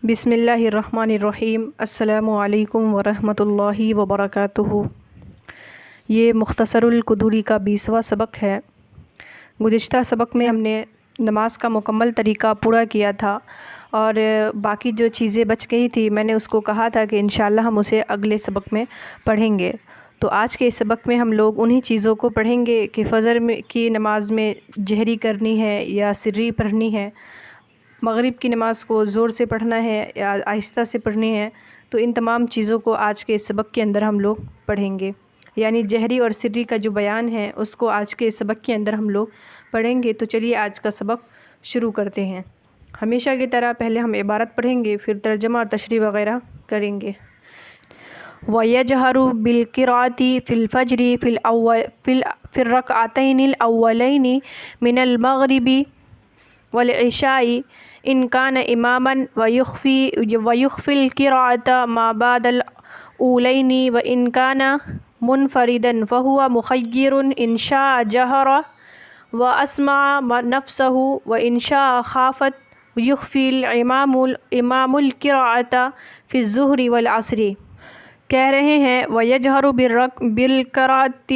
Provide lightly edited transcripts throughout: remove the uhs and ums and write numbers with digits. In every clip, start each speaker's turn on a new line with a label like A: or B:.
A: بسم اللہ الرحمن الرحیم۔ السلام علیکم ورحمۃ اللہ وبرکاتہ۔ یہ مختصر القدوری کا 20واں سبق ہے۔ گزشتہ سبق میں ہم نے نماز کا مکمل طریقہ پورا کیا تھا اور باقی جو چیزیں بچ گئی تھی میں نے اس کو کہا تھا کہ انشاءاللہ ہم اسے اگلے سبق میں پڑھیں گے۔ تو آج کے اس سبق میں ہم لوگ انہی چیزوں کو پڑھیں گے کہ فجر کی نماز میں جہری کرنی ہے یا سری پڑھنی ہے، مغرب کی نماز کو زور سے پڑھنا ہے یا آہستہ سے پڑھنی ہے۔ تو ان تمام چیزوں کو آج کے اس سبق کے اندر ہم لوگ پڑھیں گے، یعنی جہری اور سری کا جو بیان ہے اس کو آج کے اس سبق کے اندر ہم لوگ پڑھیں گے۔ تو چلیے آج کا سبق شروع کرتے ہیں۔ ہمیشہ کی طرح پہلے ہم عبارت پڑھیں گے، پھر ترجمہ اور تشریح وغیرہ کریں گے۔ وَيَجْهَرُ بِالْقِرَاءَةِ فِي الْفَجْرِ فِي الرَّكْعَتَيْنِ الْأَوَّلَيْنِ مِنَ الْمَغْرِبِ وَالْعِشَاءِ إِنْ كَانَ إِمَامًا وَيُخْفِي الْقِرَاءَةَ مَا بَعْدَ الْأُولَيْنِ وَإِنْ كَانَ مُنْفَرِدًا فَهُوَ مُخَيَّرٌ إِنْ شَاءَ جَهَرَ وَأَسْمَعَ نَفْسَهُ وَإِنْ شَاءَ خَافَتْ يُخْفِي الْإِمَامُ الْقِرَاءَةَ فِي الظُّهْرِ وَالْعَصْرِ۔ کہہ رہے ہیں وَيَجْهَرُ بِالْقِرَاءَةِ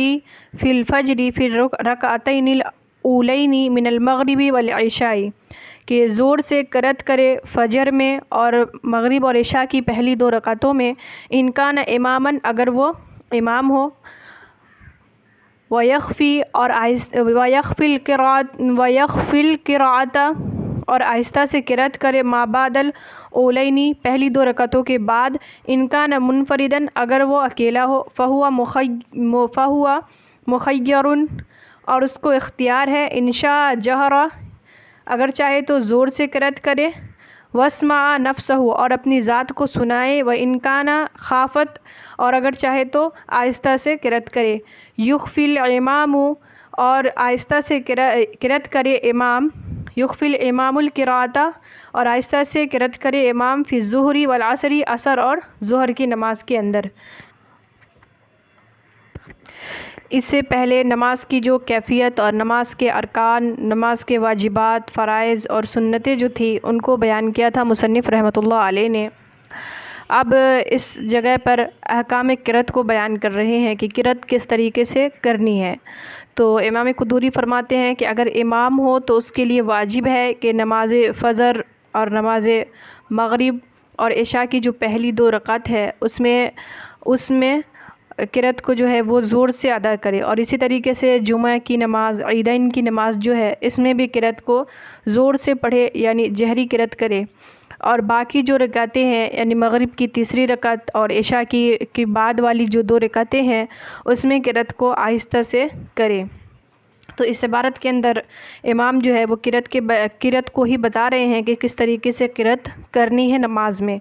A: فِي الْفَجْرِ فِي الرَّكْعَتَيْنِ الْأُولَيْنِ مِنَ الْمَغْرِبِ وَالْعِشَاءِ، کہ زور سے قرأت کرے فجر میں اور مغرب اور عشاء کی پہلی 2 رکعتوں میں، ان کان اماماً اگر وہ امام ہو، وَيَخْفِي الْقِرَاءَةَ اور آہستہ سے قرأت کرے ما بعد الاولین پہلی 2 رکعتوں کے بعد، ان کان منفرداً اگر وہ اکیلا ہو، فہو مخیر اور اس کو اختیار ہے، ان شاء جہر اگر چاہے تو زور سے قرأت کرے، واسمع نفسہ اور اپنی ذات کو سنائے، وان کان خافت اور اگر چاہے تو آہستہ سے قرأت کرے، یخفی الامام اور آہستہ سے قرأت کرے امام، یخفی الامام القراءۃ اور آہستہ سے قرأت کرے امام، فی الظہر والعصر عصر اور ظہر کی نماز کے اندر۔ اس سے پہلے نماز کی جو کیفیت اور نماز کے ارکان، نماز کے واجبات، فرائض اور سنتیں جو تھی ان کو بیان کیا تھا مصنف رحمۃ اللہ علیہ نے۔ اب اس جگہ پر احکام قرأت کو بیان کر رہے ہیں کہ قرأت کس طریقے سے کرنی ہے۔ تو امام قدوری فرماتے ہیں کہ اگر امام ہو تو اس کے لیے واجب ہے کہ نماز فجر اور نماز مغرب اور عشاء کی جو پہلی 2 رکعت ہے اس میں قرأت کو جو ہے وہ زور سے ادا کرے، اور اسی طریقے سے جمعہ کی نماز، عیدین کی نماز جو ہے اس میں بھی قرأت کو زور سے پڑھے، یعنی جہری قرأت کرے، اور باقی جو رکعتیں ہیں یعنی مغرب کی تیسری رکعت اور عشاء کی بعد والی جو 2 رکعتیں ہیں اس میں قرأت کو آہستہ سے کرے۔ تو اس عبارت کے اندر امام جو ہے وہ قرأت کو ہی بتا رہے ہیں کہ کس طریقے سے قرأت کرنی ہے نماز میں۔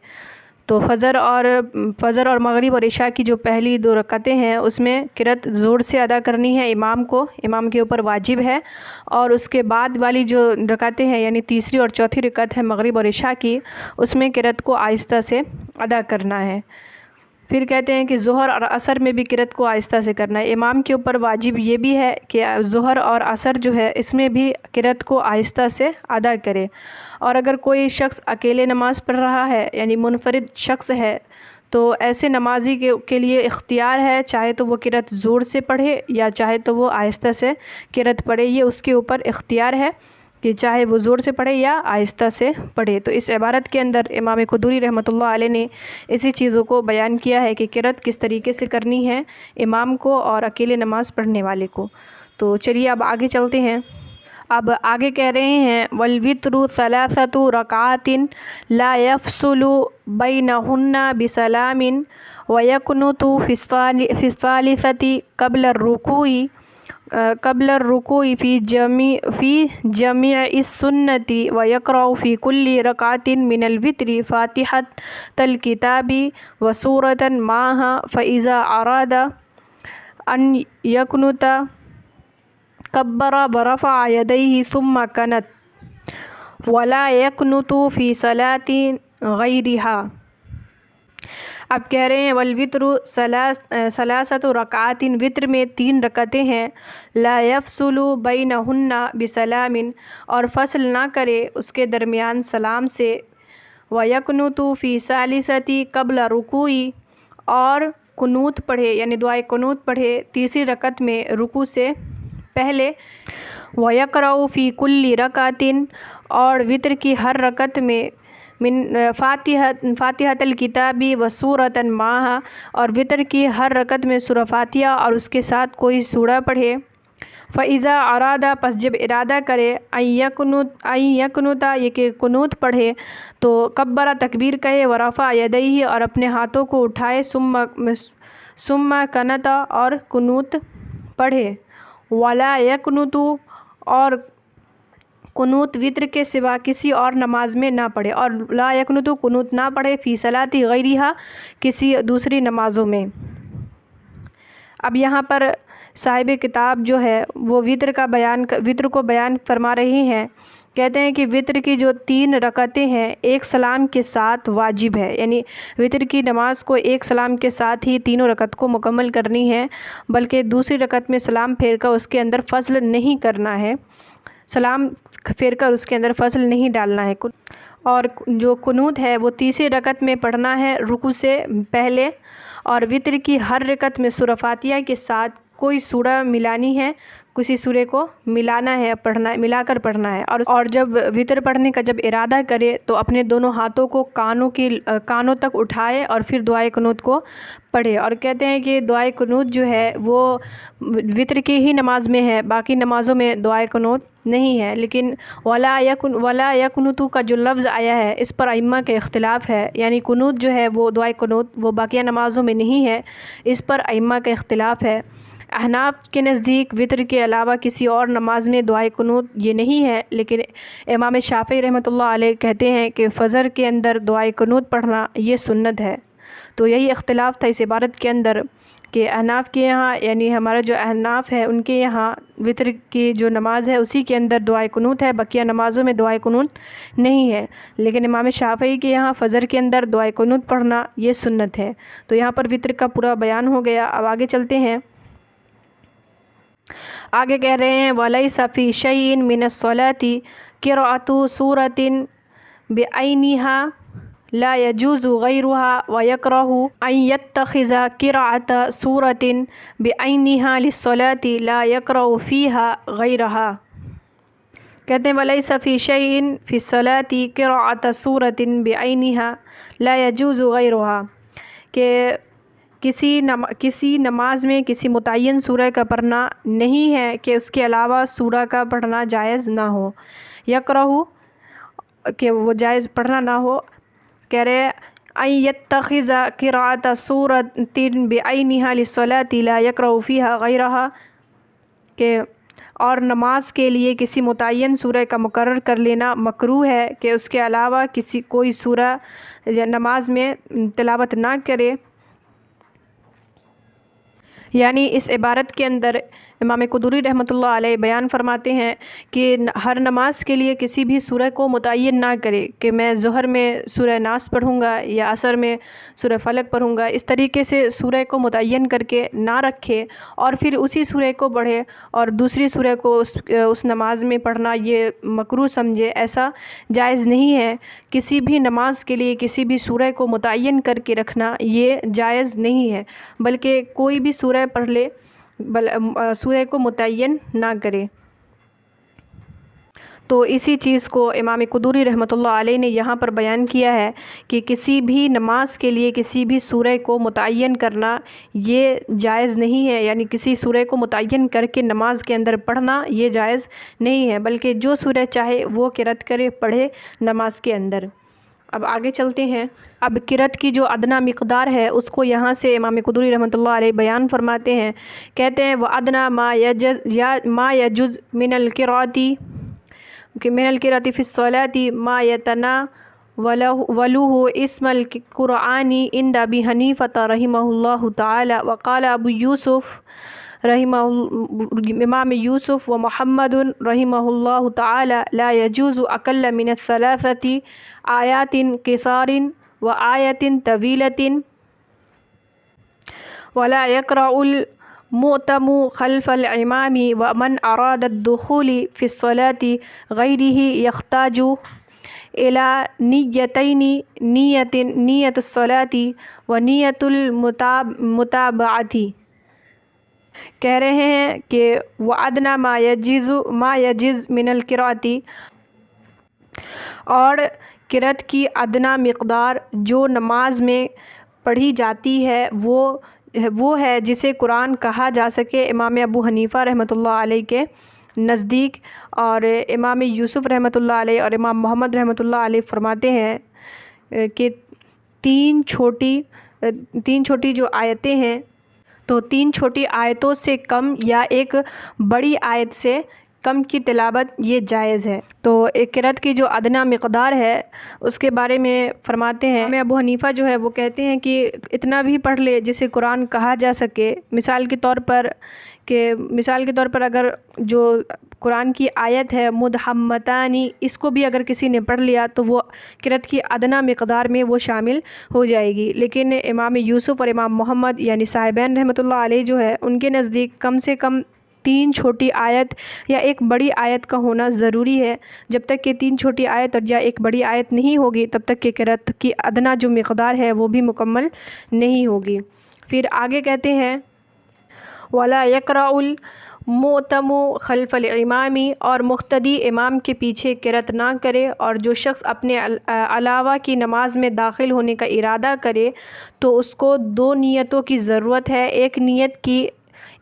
A: تو فجر اور مغرب اور عشاء کی جو پہلی 2 رکعتیں ہیں اس میں قرأت زور سے ادا کرنی ہے، امام کے اوپر واجب ہے، اور اس کے بعد والی جو رکعتیں ہیں یعنی تیسری اور چوتھی رکعت ہے مغرب اور عشاء کی، اس میں قرأت کو آہستہ سے ادا کرنا ہے۔ پھر کہتے ہیں کہ ظہر اور عصر میں بھی قرأت کو آہستہ سے کرنا ہے۔ امام کے اوپر واجب یہ بھی ہے کہ ظہر اور عصر جو ہے اس میں بھی قرأت کو آہستہ سے ادا کرے، اور اگر کوئی شخص اکیلے نماز پڑھ رہا ہے یعنی منفرد شخص ہے تو ایسے نمازی کے لیے اختیار ہے، چاہے تو وہ قرأت زور سے پڑھے یا چاہے تو وہ آہستہ سے قرأت پڑھے، یہ اس کے اوپر اختیار ہے کہ چاہے وہ زور سے پڑھے یا آہستہ سے پڑھے۔ تو اس عبارت کے اندر امام قدوری رحمۃ اللہ علیہ نے اسی چیزوں کو بیان کیا ہے کہ قرأت کس طریقے سے کرنی ہے امام کو اور اکیلے نماز پڑھنے والے کو۔ تو چلیے اب آگے چلتے ہیں۔ اب آگے کہہ رہے ہیں وَالْوِتْرُ ثَلَاثَةُ رَكَعَاتٍ لَا يَفْصُلُ بَيْنَهُنَّ بِسَلَامٍ وَيَقْنُتُ فِي الثَّالِثَةِ قبل الركوع في جميع السنة ويقرأ في كل ركعة من الوتر فاتحة الكتاب وسورة معها، فإذا أراد أن يقنت كبر ورفع يديه ثم قنت ولا يقنت في صلاة غيرها۔ اب کہہ رہے ہیں والوتر ثلاثۃ رکعات، وطر میں 3 رکعتیں ہیں، لا یفصل بینہن بسلام اور فصل نہ کرے اس کے درمیان سلام سے، وَيَقْنُتُ فِي ثَالِثَةِ قبل رکوعی، اور قنوت پڑھے یعنی دعائے قنوت پڑھے تیسری رکعت میں رکوع سے پہلے۔ وَيَقْرَأُ فِي كُلِّ رَكْعَةٍ، اور وتر کی ہر رکعت میں من فاتحۃ الکتاب و سورۃ معها، اور وتر کی ہر رکعت میں سورہ فاتحہ اور اس کے ساتھ کوئی سورہ پڑھے۔ فَإِذَا أَرَادَ، پس جب ارادہ کرے، أَن يَقْنُتَ، یہ کہ قنوت پڑھے، تو کبر، تکبیر کہے، ورفع یدیہ، اور اپنے ہاتھوں کو اٹھائے، ثم قنت، اور قنوت پڑھے۔ وَلَا يَقْنُتُ، اور قنوت وتر کے سوا کسی اور نماز میں نہ پڑھے، اور لا یقنت، قنوت نہ پڑھے، فی صلاۃ غیرہا، کسی دوسری نمازوں میں۔ اب یہاں پر صاحب کتاب جو ہے وہ وتر کو بیان فرما رہے ہیں۔ کہتے ہیں کہ وتر کی جو 3 رکعتیں ہیں ایک سلام کے ساتھ واجب ہے، یعنی وتر کی نماز کو ایک سلام کے ساتھ ہی تینوں رکعت کو مکمل کرنی ہے، بلکہ دوسری رکعت میں سلام پھیر کر اس کے اندر فصل نہیں کرنا ہے، سلام پھیر کر اس کے اندر فصل نہیں ڈالنا ہے۔ اور جو قنوت ہے وہ تیسری رکعت میں پڑھنا ہے رکوع سے پہلے، اور وتر کی ہر رکعت میں سورہ فاتحہ کے ساتھ کوئی سورہ ملانی ہے، کسی سورے کو ملانا ہے، ملا کر پڑھنا ہے۔ اور جب وتر پڑھنے کا جب ارادہ کرے تو اپنے دونوں ہاتھوں کو کانوں تک اٹھائے اور پھر دعائے قنوت کو پڑھے۔ اور کہتے ہیں کہ دعائے قنوت جو ہے وہ وتر کی ہی نماز میں ہے، باقی نمازوں میں دعائے قنوت نہیں ہے۔ لیکن ولا یقنت کا جو لفظ آیا ہے اس پر ائمہ کے اختلاف ہے، یعنی قنوت جو ہے وہ دعائے قنوت وہ باقیہ نمازوں میں نہیں ہے، اس پر ائمہ کا اختلاف ہے۔ احناف کے نزدیک وتر کے علاوہ کسی اور نماز میں دعائے قنوت یہ نہیں ہے، لیکن امام شافعی رحمۃ اللہ علیہ کہتے ہیں کہ فجر کے اندر دعائے قنوت پڑھنا یہ سنت ہے۔ تو یہی اختلاف تھا اس عبارت کے اندر کہ احناف کے یہاں، یعنی ہمارا جو احناف ہے ان کے یہاں وتر کی جو نماز ہے اسی کے اندر دعائے قنوت ہے، بقیہ نمازوں میں دعائے قنوت نہیں ہے، لیکن امام شافعی کے یہاں فجر کے اندر دعائے قنوت پڑھنا یہ سنت ہے۔ تو یہاں پر وتر کا پورا بیان ہو گیا۔ اب آگے چلتے ہیں، آگے کہہ رہے ہیں وَلَيْسَ فِي شَيْءٍ مِّنَ الصَّلَاةِ قِرَأَةُ سُورَةٍ بِعَيْنِهَا لَا يَجُوزُ غَيْرُهَا وَيَكْرَهُ أَن يَتَّخِذَ قِرَأَةَ سُورَةٍ بِعَيْنِهَا لِلصَّلَاةِ لَا يَقْرَأُ فِيهَا غَيْرَهَا۔ کہتے ہیں وَلَيْسَ فِي شَيْءٍ فِي الصَّلَاةِ قِرَأَةُ سُورَةٍ بِعَيْنِهَا لَا يَجُوزُ غَيْرُهَا، کہ کسی نماز میں کسی متعین سورہ کا پڑھنا نہیں ہے کہ اس کے علاوہ سورہ کا پڑھنا جائز نہ ہو، یکرہ کہ وہ جائز پڑھنا نہ ہو۔ کہہ رہے ان یتخذ قراءۃ سورۃ بعینھا للصلاۃ لا یقرأ فیہا غیرہا، کہ اور نماز کے لیے کسی متعین سورہ کا مقرر کر لینا مکروہ ہے کہ اس کے علاوہ کوئی سورہ نماز میں تلاوت نہ کرے۔ یعنی اس عبارت کے اندر امام قدوری رحمۃ اللہ علیہ بیان فرماتے ہیں کہ ہر نماز کے لیے کسی بھی سورہ کو متعین نہ کرے کہ میں ظہر میں سورہ ناس پڑھوں گا یا عصر میں سورہ فلق پڑھوں گا، اس طریقے سے سورہ کو متعین کر کے نہ رکھے اور پھر اسی سورہ کو پڑھے اور دوسری سورہ کو اس نماز میں پڑھنا یہ مکروہ سمجھے، ایسا جائز نہیں ہے۔ کسی بھی نماز کے لیے کسی بھی سورہ کو متعین کر کے رکھنا یہ جائز نہیں ہے، بلکہ کوئی بھی سورہ پڑھ لے، سورہ کو متعین نہ کرے۔ تو اسی چیز کو امام قدوری رحمۃ اللہ علیہ نے یہاں پر بیان کیا ہے کہ کسی بھی نماز کے لیے کسی بھی سورہ کو متعین کرنا یہ جائز نہیں ہے، یعنی کسی سورہ کو متعین کر کے نماز کے اندر پڑھنا یہ جائز نہیں ہے، بلکہ جو سورہ چاہے وہ قرأت کرے پڑھے نماز کے اندر۔ اب آگے چلتے ہیں، اب قرأت کی جو ادنا مقدار ہے اس کو یہاں سے امام قدوری رحمۃ اللہ علیہ بیان فرماتے ہیں۔ کہتے ہیں وَأَدْنَى مَا يَجُزُ مِنَ الْقِرَأَةِ فِي الصَّلَاةِ مَا يَتَنَاوَلُهُ اسْمَ الْقُرْآنِ عِنْدَ أَبِي حَنِيفَةَ رحمہ اللہ تعالی، وقال ابو یوسف امام یوسف ومحمد رحمہ اللہ تعالی لا يجوز اقل من الثلاثة آیات قصار وآیت طویلة ولا يقرأ المؤتم خلف الإمام ومن أراد الدخول في الصلاة غيره يحتاج إلى نيتين نية الصلاة ونية المتابعة، کہہ رہے ہیں کہ وَأَدْنَى ما يجز من القراءة، اور قرأت کی ادنا مقدار جو نماز میں پڑھی جاتی ہے وہ ہے جسے قرآن کہا جا سکے امام ابو حنیفہ رحمۃ اللہ علیہ کے نزدیک، اور امام یوسف رحمۃ اللہ علیہ اور امام محمد رحمۃ اللہ علیہ فرماتے ہیں کہ تین چھوٹی جو آیتیں ہیں، تو 3 چھوٹی آیتوں سے کم یا ایک بڑی آیت سے کم کی تلاوت یہ جائز ہے۔ تو ایک قرأت کی جو ادنا مقدار ہے اس کے بارے میں فرماتے ہیں امام ابو حنیفہ جو ہے وہ کہتے ہیں کہ اتنا بھی پڑھ لے جسے قرآن کہا جا سکے، مثال کے طور پر اگر جو قرآن کی آیت ہے مدحمتانی، اس کو بھی اگر کسی نے پڑھ لیا تو وہ قرأت کی ادنا مقدار میں وہ شامل ہو جائے گی، لیکن امام یوسف اور امام محمد یعنی صاحبین رحمۃ اللہ علیہ جو ہے ان کے نزدیک کم سے کم 3 چھوٹی آیت یا ایک بڑی آیت کا ہونا ضروری ہے۔ جب تک کہ 3 چھوٹی آیت اور یا ایک بڑی آیت نہیں ہوگی تب تک کہ قرأت کی ادنا جو مقدار ہے وہ بھی مکمل نہیں ہوگی۔ پھر آگے کہتے ہیں وَلَا يَقْرَأُ الْمُؤْتَمُ خَلْفَ الْإِمَامِ، اور مقتدی امام کے پیچھے قرأت نہ کرے، اور جو شخص اپنے علاوہ کی نماز میں داخل ہونے کا ارادہ کرے تو اس کو 2 نیتوں کی ضرورت ہے،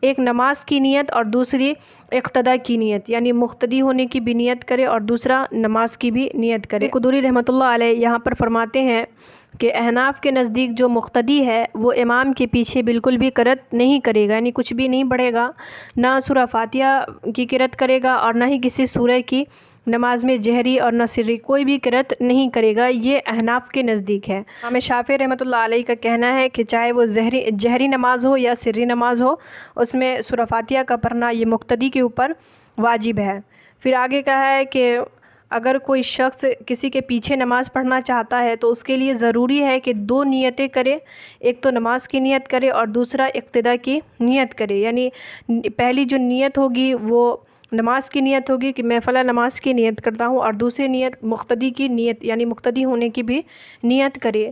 A: ایک نماز کی نیت اور دوسری اقتداء کی نیت، یعنی مقتدی ہونے کی بھی نیت کرے اور دوسرا نماز کی بھی نیت کرے۔ قدوری رحمۃ اللہ علیہ یہاں پر فرماتے ہیں کہ احناف کے نزدیک جو مقتدی ہے وہ امام کے پیچھے بالکل بھی قرأت نہیں کرے گا، یعنی کچھ بھی نہیں پڑھے گا، نہ سورہ فاتحہ کی قرأت کرے گا اور نہ ہی کسی سورہ کی نماز میں جہری اور نہ سری کوئی بھی قرأت نہیں کرے گا، یہ احناف کے نزدیک ہے۔ امام شافعی رحمۃ اللہ علیہ کا کہنا ہے کہ چاہے وہ جہری نماز ہو یا سری نماز ہو، اس میں سورہ فاتحہ کا پڑھنا یہ مقتدی کے اوپر واجب ہے۔ پھر آگے کہا ہے کہ اگر کوئی شخص کسی کے پیچھے نماز پڑھنا چاہتا ہے تو اس کے لیے ضروری ہے کہ 2 نیتیں کرے، ایک تو نماز کی نیت کرے اور دوسرا اقتداء کی نیت کرے، یعنی پہلی جو نیت ہوگی وہ نماز کی نیت ہوگی کہ میں فلاں نماز کی نیت کرتا ہوں، اور دوسری نیت مقتدی کی نیت یعنی مقتدی ہونے کی بھی نیت کرے۔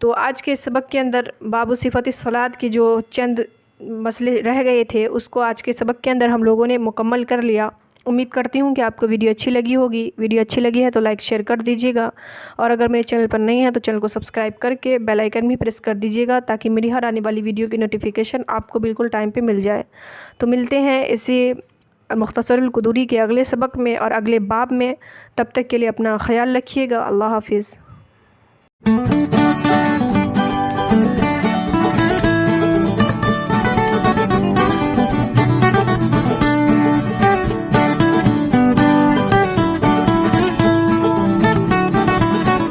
A: تو آج کے سبق کے اندر باب صفت الصلاۃ کی جو چند مسئلے رہ گئے تھے اس کو آج کے سبق کے اندر ہم لوگوں نے مکمل کر لیا۔ امید کرتی ہوں کہ آپ کو ویڈیو اچھی لگی ہوگی۔ ویڈیو اچھی لگی ہے تو لائک شیئر کر دیجیے گا، اور اگر میرے چینل پر نہیں ہے تو چینل کو سبسکرائب کر کے بیل آئیکن بھی پریس کر دیجیے گا تاکہ میری ہر آنے والی ویڈیو کی نوٹیفیکیشن آپ کو بالکل ٹائم پہ مل جائے۔ تو ملتے ہیں اسی مختصر القدوری کے اگلے سبق میں اور اگلے باب میں، تب تک کے لیے اپنا خیال رکھیے گا۔ اللہ حافظ۔